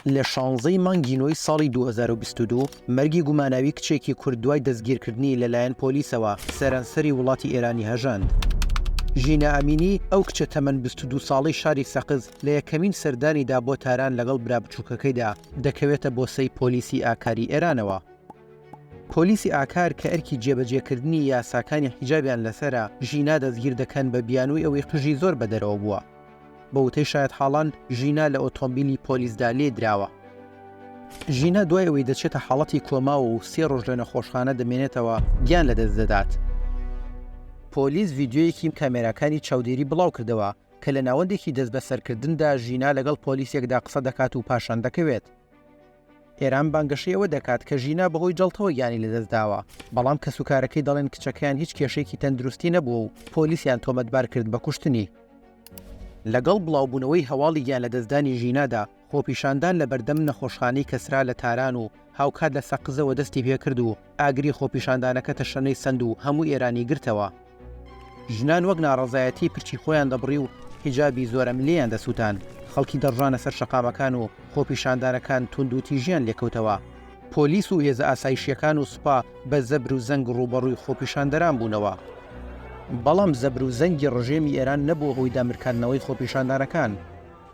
لە 16 مانگی ساڵی 2022 مەرگی گوماناوی کچێکی کورد دوای دەستگیرکردنی لەلایەن پۆلیسەوە سەرانسەری وڵاتی ئێرانی هەژاند. ژینە ئەمینی ئەو کچە تەمەن 22 ساڵی شاری سەقز لە یەکەمین سەردانیدا بۆ تاران لەگەڵ برا بچووکەکەیدا دەکەوێتە بۆ سەی پۆلیسی ئاکاری ئێرانەوە. پۆلیسی ئاکار کە ئەرکی جێبەجێکردنی یاساکانی حیجابیان لەسرە ژینا دەستگیر دەکەن بە بیانووی ئەوەی قژی زۆر بەدەرەوە بووە. بە وتەی شایەت حاڵان ژینا لە ئۆتۆمبیلی پۆلیسدا لێ دراوە. ژینا دوای ئەوەی دەچێتە حاڵەتی کۆماوە و 3 ڕۆژ لە نەخۆشخانە دەمێنێتەوە گیان لەدەست دەدات. پۆلیس ڤیدیۆیەکی کامێراکانی چاودێری بڵاو کردەوە کە لە ناوەندێکی دەست بەسەرکردندا ژینا لەگەڵ پۆلیسێکدا قسە دەکات و پاشان دەکەوێت. ئێران بانگەشەی ئەوە دەکات کە ژینا بەهۆی جەڵتەوە گیانی لەدەستداوە، بەڵام کەسوکارەکەی دەڵێن کچەکەیان هیچ کێشەیەکی تەندروستی نەبووە و پۆلیسیان تۆمەتبار کرد بە کوشتنی. لەگەڵ بڵاوبوونەوەی هەواڵی گیان لە دەستدانی ژینادا خۆپیشاندان لە بەردەم نەخۆشخانەی کەسرا لە تاران و هاوکات لە سەقزەوە دەستی پێکرد و ئاگری خۆپیشاندانەکە تەشەنەی سند و هەموو ئێرانی گرتەوە. ژنان وەک ناڕەزایەتی پرچی خۆیان دەبڕی و حیجابی زۆرەم لێیان دەسووتان. خەڵکی دەڕژانە سەر شەقامەکان و خۆپیشاندانەکان تونند و تیژیان لێکەوتەوە. پۆلیس و هێزە ئاسایشیەکان و سوپا بە زەبر و زەنگ ڕوبەڕووی خۆپیشاندەران بوونەوە. بەڵام زەبر و زەنگی ڕژێمی ئێران نەبووە هۆی دامرکردنەوەی خۆپیشاندانەکان.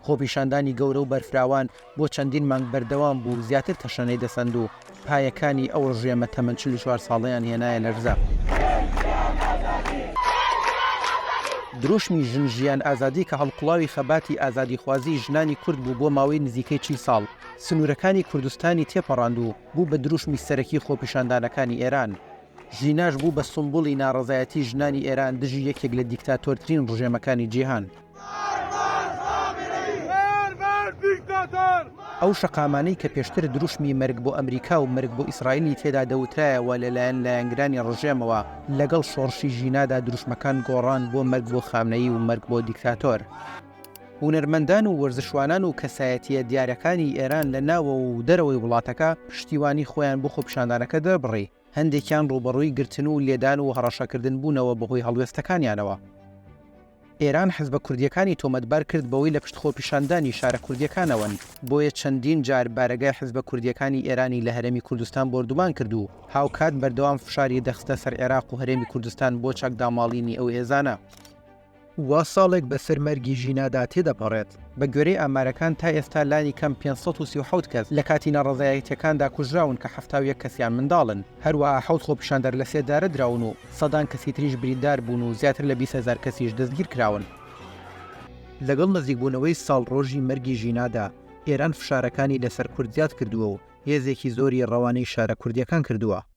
خۆپیشاندانی گەورە و بەرفراوان بۆ چەندین مانگ بەردەوام بوو زیاتر تەشەنەی دەسەند و پایەکانی ئەو ڕژێمە تەمەن 44 ساڵەیان هێنایە لەرزە. دروشمی ژن ژیان ئازادی کە هەڵقوڵاوی خەباتی ئازادیخوازی ژنانی کورد بوو بۆ ماوەی نزیکەی 40 ساڵ سنوورەکانی کوردستانی تێپەڕاند و بوو بە دروشمی سەرەکی خۆپیشاندانەکانی ئێران. ژیناش بوو بە سمبوڵی ناڕەزایەتی ژنانی ئێران دژی یەکێک لە دیکتاتۆرترین ڕژێمەکانی جیهان. ئەو شەقامانەی کە پێشتر دروشمی مەرگ بۆ ئەمریکا و مەرگ بۆ ئیسرائیلی تێدا دەوترایەوە لەلایەن لایەنگرانی ڕژێمەوە لەگەڵ شۆڕشی ژینادا دروشمەکان گۆڕان بۆ مەرگ بۆ خامنەیی و مەرگ بۆ دیکتاتۆر. هونەرمەندان و وەرزشوانان و کەسایەتیە دیارەکانی ئێران لە ناوە و دەرەوەی وڵاتەکە پشتیوانی خۆیان بۆ خۆپیشاندانەکە دەبڕی. هەندێکیان ڕوبەڕووی گرتن و لێدان و هەڕەشەکردن بوونەوە بەهۆی هەڵوێستەکانیانەوە. ئێران حزبە کوردیەکانی تۆمەتبار کرد بەوەی لە پشت خۆپیشاندانی شارە کوردیەکانەوەن، بۆیە چەندین جار بارەگای حزبە کوردیەکانی ئێرانی لە هەرێمی کوردستان بردومان کرد و هاوکات بەردەوام فشاری دەخستە سەر عێراق و هەرێمی کوردستان بۆ چەکداماڵینی ئەو هێزانە. وا ساڵێک بەسەر مەرگی ژینادا تێدەپەڕێت. بە گوێرەی ئامارەکان تا ئێستا لانی کەم 537 کەس لە کاتی ناڕەزایەتیەکاندا کوژراون کە 71 کەسیان منداڵن. هەروەها 7 خۆپیشاندەر لە سێدارە دراون و سەدان کەسی تریش بریندار بوون و زیاتر لە 20,000 کەسیش دەستگیر کراون. لەگەڵ نزیکبوونەوەی ساڵ ڕۆژی مەرگی ژینادا ئێران فشارەکانی لەسەر کورد زیاد کردووە و هێزێکی زۆری ڕەوانەی شارە کوردیەکان کردووە.